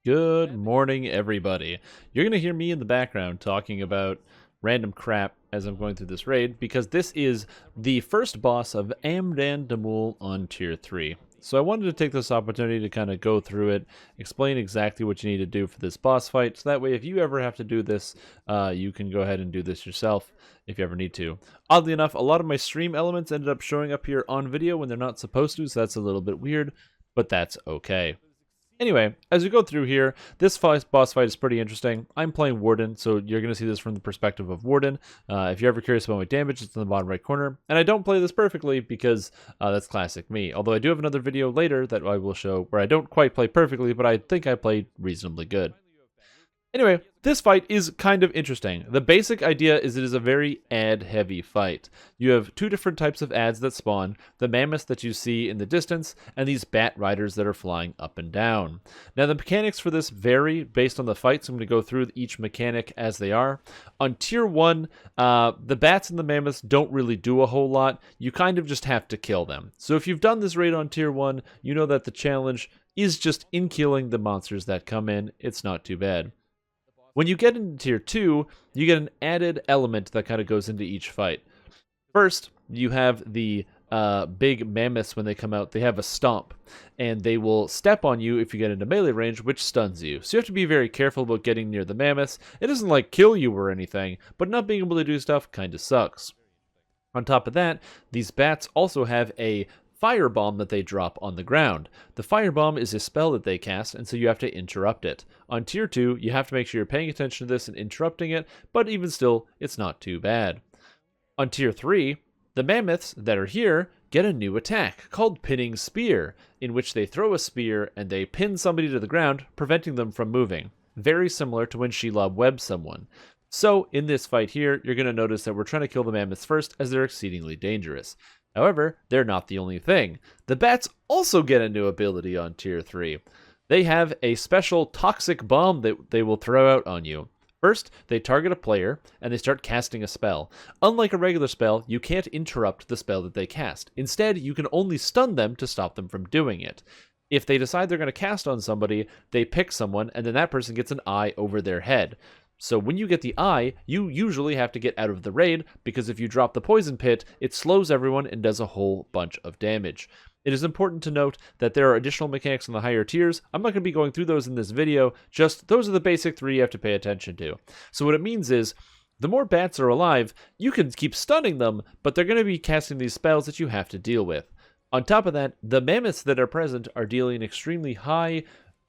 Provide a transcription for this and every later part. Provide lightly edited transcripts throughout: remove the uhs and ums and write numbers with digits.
Good morning, everybody. You're going to hear me in the background talking about random crap as I'm going through this raid, because this is the first boss of Amdan Damul on Tier 3. So I wanted to take this opportunity to kind of go through it, explain exactly what you need to do for this boss fight, so that way if you ever have to do this, you can go ahead and do this yourself if you ever need to. Oddly enough, a lot of my stream elements ended up showing up here on video when they're not supposed to, so that's a little bit weird, but that's okay. Anyway, as we go through here, this boss fight is pretty interesting. I'm playing Warden, so you're going to see this from the perspective of Warden. If you're ever curious about my damage, it's in the bottom right corner. And I don't play this perfectly because that's classic me. Although I do have another video later that I will show where I don't quite play perfectly, but I think I played reasonably good. Anyway, this fight is kind of interesting. The basic idea is it is a very ad-heavy fight. You have two different types of ads that spawn, the mammoths that you see in the distance, and these bat riders that are flying up and down. Now, the mechanics for this vary based on the fight, so I'm going to go through each mechanic as they are. On Tier 1, the bats and the mammoths don't really do a whole lot. You kind of just have to kill them. So if you've done this raid on Tier 1, you know that the challenge is just in killing the monsters that come in. It's not too bad. When you get into Tier 2, you get an added element that kind of goes into each fight. First, you have the big mammoths. When they come out, they have a stomp, and they will step on you if you get into melee range, which stuns you. So you have to be very careful about getting near the mammoths. It doesn't like kill you or anything, but not being able to do stuff kind of sucks. On top of that, these bats also have a firebomb that they drop on the ground. The firebomb is a spell that they cast, and so you have to interrupt it. On Tier 2, you have to make sure you're paying attention to this and interrupting it, but even still, it's not too bad. On Tier 3, the mammoths that are here get a new attack called Pinning Spear, in which they throw a spear and they pin somebody to the ground, preventing them from moving. Very similar to when Shelob webs someone. So, in this fight here, you're going to notice that we're trying to kill the mammoths first, as they're exceedingly dangerous. However, they're not the only thing. The bats also get a new ability on Tier 3. They have a special toxic bomb that they will throw out on you. First, they target a player, and they start casting a spell. Unlike a regular spell, you can't interrupt the spell that they cast. Instead, you can only stun them to stop them from doing it. If they decide they're going to cast on somebody, they pick someone, and then that person gets an eye over their head. So when you get the eye, you usually have to get out of the raid, because if you drop the poison pit, it slows everyone and does a whole bunch of damage. It is important to note that there are additional mechanics in the higher tiers. I'm not going to be going through those in this video, just those are the basic three you have to pay attention to. So what it means is, the more bats are alive, you can keep stunning them, but they're going to be casting these spells that you have to deal with. On top of that, the mammoths that are present are dealing extremely high,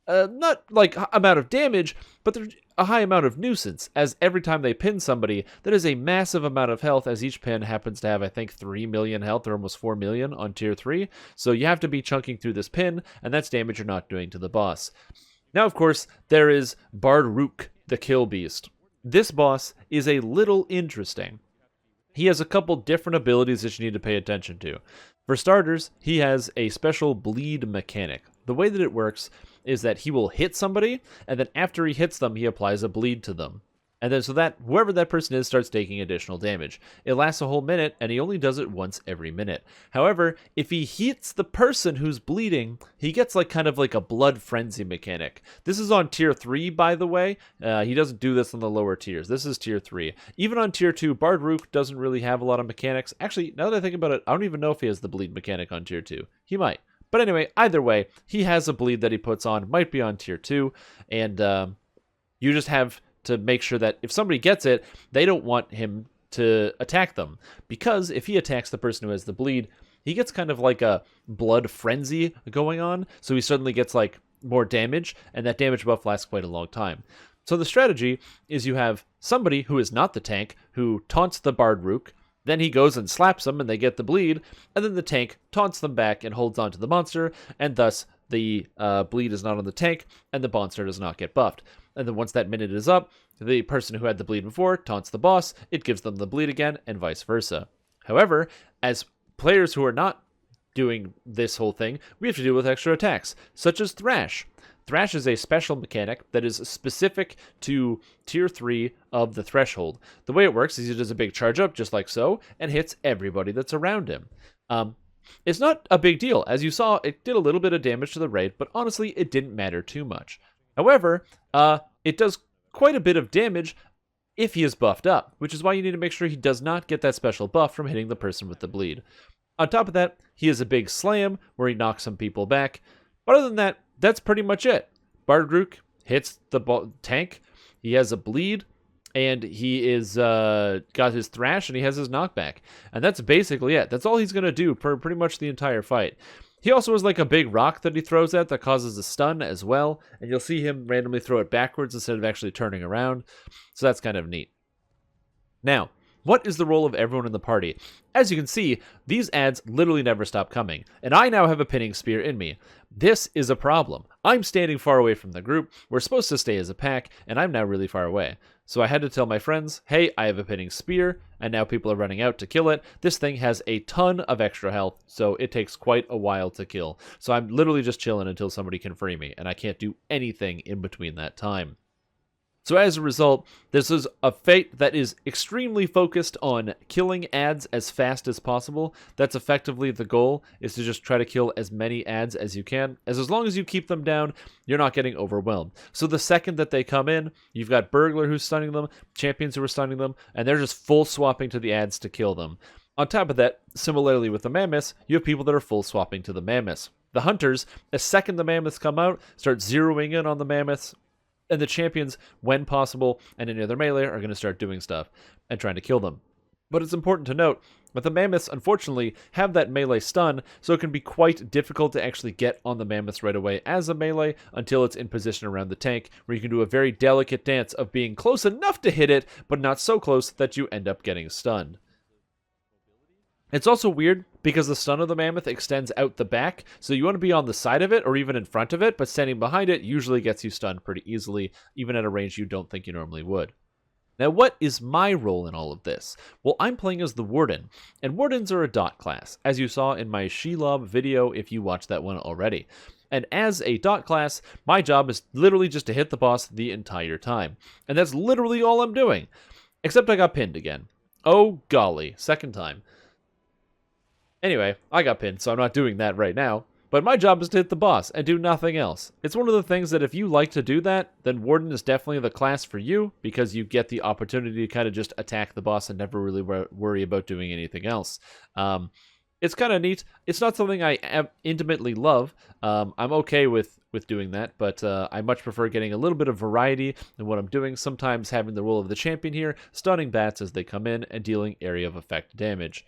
not like amount of damage, but they're a high amount of nuisance, as every time they pin somebody, that is a massive amount of health, as each pin happens to have, I think, 3 million health, or almost 4 million on Tier 3, so you have to be chunking through this pin, and that's damage you're not doing to the boss. Now, of course, there is Bardruhk, the Kill Beast. This boss is a little interesting. He has a couple different abilities that you need to pay attention to. For starters, he has a special bleed mechanic. The way that it works is that he will hit somebody, and then after he hits them, he applies a bleed to them. And then so that whoever that person is starts taking additional damage. It lasts a whole minute, and he only does it once every minute. However, if he hits the person who's bleeding, he gets kind of like a blood frenzy mechanic. This is on Tier 3, by the way. He doesn't do this on the lower tiers. This is Tier 3. Even on Tier 2, Bardruhk doesn't really have a lot of mechanics. Actually, now that I think about it, I don't even know if he has the bleed mechanic on Tier 2. He might. But anyway, either way, he has a bleed that he puts on, might be on Tier 2, and you just have to make sure that if somebody gets it, they don't want him to attack them. Because if he attacks the person who has the bleed, he gets kind of like a blood frenzy going on, so he suddenly gets more damage, and that damage buff lasts quite a long time. So the strategy is you have somebody who is not the tank, who taunts the Bardruhk, then he goes and slaps them and they get the bleed, and then the tank taunts them back and holds onto the monster, and thus the bleed is not on the tank, and the monster does not get buffed. And then once that minute is up, the person who had the bleed before taunts the boss, it gives them the bleed again, and vice versa. However, as players who are not doing this whole thing, we have to deal with extra attacks, such as Thrash. Thrash is a special mechanic that is specific to Tier 3 of the Threshold. The way it works is he does a big charge up, just like so, and hits everybody that's around him. It's not a big deal. As you saw, it did a little bit of damage to the raid, but honestly, it didn't matter too much. However, it does quite a bit of damage if he is buffed up, which is why you need to make sure he does not get that special buff from hitting the person with the bleed. On top of that, he has a big slam where he knocks some people back. But other than that, that's pretty much it. Bardruhk hits the tank, he has a bleed, and he is got his thrash, and he has his knockback. And that's basically it. That's all he's going to do for pretty much the entire fight. He also has like a big rock that he throws at that causes a stun as well, and you'll see him randomly throw it backwards instead of actually turning around, so that's kind of neat. Now, what is the role of everyone in the party? As you can see, these ads literally never stop coming, and I now have a pinning spear in me. This is a problem. I'm standing far away from the group, we're supposed to stay as a pack, and I'm now really far away. So I had to tell my friends, hey, I have a pinning spear, and now people are running out to kill it. This thing has a ton of extra health, so it takes quite a while to kill. So I'm literally just chilling until somebody can free me, and I can't do anything in between that time. So as a result, this is a fight that is extremely focused on killing ads as fast as possible. That's effectively the goal, is to just try to kill as many ads as you can. As long as you keep them down, you're not getting overwhelmed. So the second that they come in, you've got Burglar who's stunning them, champions who are stunning them, and they're just full swapping to the ads to kill them. On top of that, similarly with the mammoths, you have people that are full swapping to the mammoths. The hunters, as second the mammoths come out, start zeroing in on the mammoths, and the champions, when possible, and any other melee are going to start doing stuff and trying to kill them. But it's important to note that the mammoths, unfortunately, have that melee stun, so it can be quite difficult to actually get on the mammoths right away as a melee until it's in position around the tank, where you can do a very delicate dance of being close enough to hit it, but not so close that you end up getting stunned. It's also weird because the stun of the mammoth extends out the back, so you want to be on the side of it or even in front of it, but standing behind it usually gets you stunned pretty easily, even at a range you don't think you normally would. Now, what is my role in all of this? Well, I'm playing as the Warden, and Wardens are a dot class, as you saw in my Shelob video if you watched that one already. And as a dot class, my job is literally just to hit the boss the entire time. And that's literally all I'm doing. Except I got pinned again. Oh golly, second time. Anyway, I got pinned, so I'm not doing that right now. But my job is to hit the boss and do nothing else. It's one of the things that if you like to do that, then Warden is definitely the class for you, because you get the opportunity to kind of just attack the boss and never really worry about doing anything else. It's kind of neat. It's not something I intimately love. I'm okay with doing that, but I much prefer getting a little bit of variety in what I'm doing, sometimes having the role of the champion here, stunning bats as they come in and dealing area of effect damage.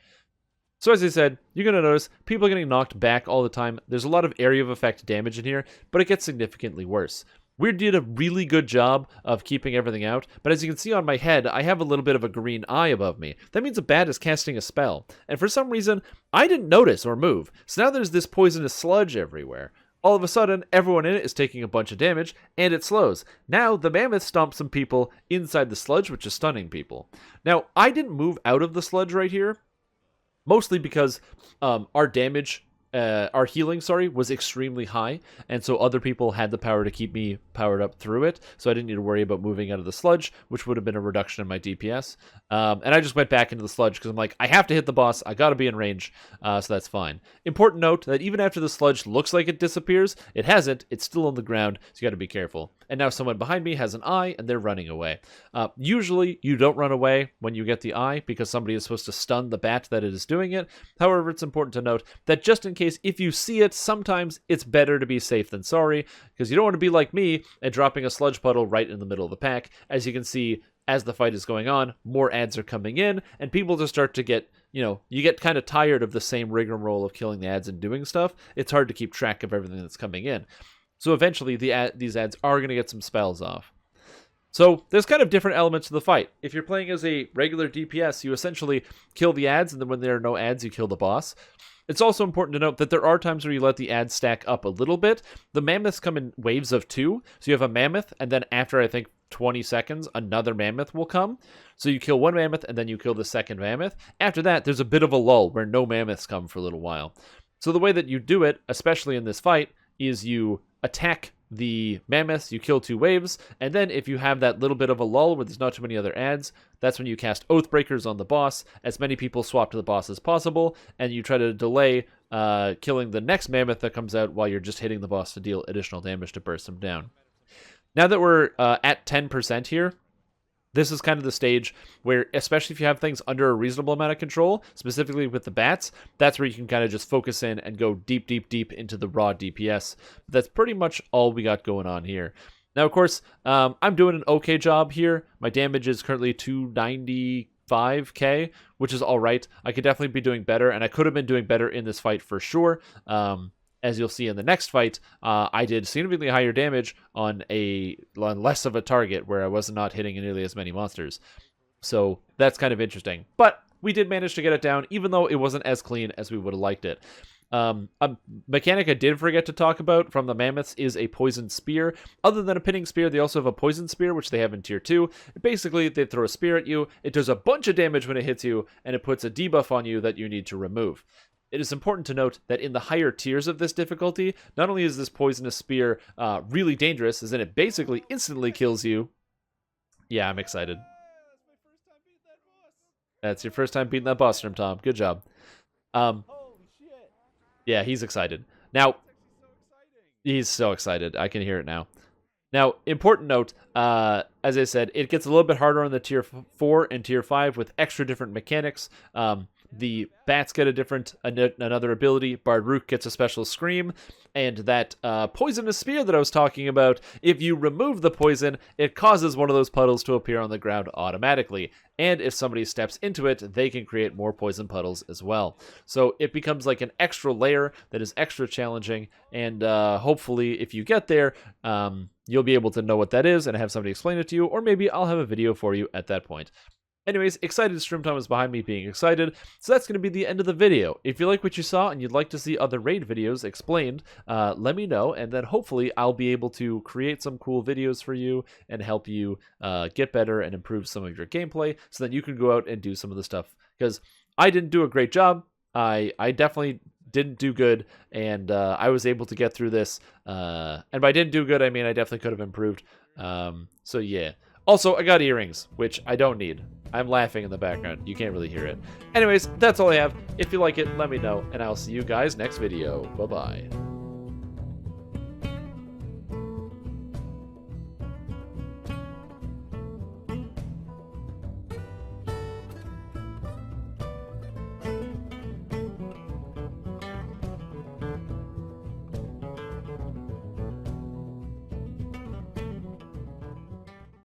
So as I said, you're going to notice people are getting knocked back all the time. There's a lot of area of effect damage in here, but it gets significantly worse. We did a really good job of keeping everything out, but as you can see on my head, I have a little bit of a green eye above me. That means a bat is casting a spell, and for some reason, I didn't notice or move, so now there's this poisonous sludge everywhere. All of a sudden, everyone in it is taking a bunch of damage, and it slows. Now, the mammoth stomps some people inside the sludge, which is stunning people. Now, I didn't move out of the sludge right here, mostly because our healing, was extremely high, and so other people had the power to keep me powered up through it, so I didn't need to worry about moving out of the sludge, which would have been a reduction in my DPS. And I just went back into the sludge because I'm like, I have to hit the boss, I gotta be in range, so that's fine. Important note that even after the sludge looks like it disappears, it hasn't, it's still on the ground, so you gotta be careful. And now someone behind me has an eye, and they're running away. Usually, you don't run away when you get the eye, because somebody is supposed to stun the bat that it is doing it. However, it's important to note that just in case, if you see it, sometimes it's better to be safe than sorry, because you don't want to be like me and dropping a sludge puddle right in the middle of the pack. As you can see, as the fight is going on, more ads are coming in, and people just start to get, you get kind of tired of the same rigmarole of killing the ads and doing stuff. It's hard to keep track of everything that's coming in. So eventually, these ads are going to get some spells off. So there's kind of different elements to the fight. If you're playing as a regular DPS, you essentially kill the ads, and then when there are no ads, you kill the boss. It's also important to note that there are times where you let the ads stack up a little bit. The mammoths come in waves of 2, so you have a mammoth, and then after, I think, 20 seconds, another mammoth will come. So you kill one mammoth, and then you kill the second mammoth. After that, there's a bit of a lull where no mammoths come for a little while. So the way that you do it, especially in this fight, is you attack the mammoths, you kill 2 waves, and then if you have that little bit of a lull where there's not too many other ads, that's when you cast Oathbreakers on the boss. As many people swap to the boss as possible, and you try to delay killing the next mammoth that comes out while you're just hitting the boss to deal additional damage to burst them down. Now that we're at 10% here, this is kind of the stage where, especially if you have things under a reasonable amount of control, specifically with the bats, that's where you can kind of just focus in and go deep, deep, deep into the raw DPS. That's pretty much all we got going on here. Now, of course, I'm doing an okay job here. My damage is currently 295k, which is all right. I could definitely be doing better, and I could have been doing better in this fight for sure. As you'll see in the next fight, I did significantly higher damage on less of a target where I was not hitting nearly as many monsters. So that's kind of interesting. But we did manage to get it down, even though it wasn't as clean as we would have liked it. A mechanic I did forget to talk about from the mammoths is a poison spear. Other than a pinning spear, they also have a poison spear, which they have in tier 2. Basically, they throw a spear at you, it does a bunch of damage when it hits you, and it puts a debuff on you that you need to remove. It is important to note that in the higher tiers of this difficulty, not only is this poisonous spear really dangerous, as in it basically instantly kills you. Yeah, I'm excited. That's your first time beating that boss, Strimtom. Good job. Yeah, he's excited. Now, he's so excited. I can hear it now. Now, important note, as I said, it gets a little bit harder on the tier 4 and tier 5 with extra different mechanics. The bats get another ability. Bar-Gruk gets a special scream. And that poisonous spear that I was talking about, if you remove the poison, it causes one of those puddles to appear on the ground automatically. And if somebody steps into it, they can create more poison puddles as well. So it becomes like an extra layer that is extra challenging. And hopefully, if you get there, you'll be able to know what that is and have somebody explain it to you. Or maybe I'll have a video for you at that point. Anyways, excited Strimtom is behind me being excited, so that's going to be the end of the video. If you like what you saw and you'd like to see other raid videos explained, let me know, and then hopefully I'll be able to create some cool videos for you and help you get better and improve some of your gameplay so that you can go out and do some of the stuff. Because I didn't do a great job. I definitely didn't do good, and I was able to get through this. And by didn't do good, I mean I definitely could have improved. So yeah. Also, I got earrings, which I don't need. I'm laughing in the background. You can't really hear it. Anyways, that's all I have. If you like it, let me know, and I'll see you guys next video. Bye-bye.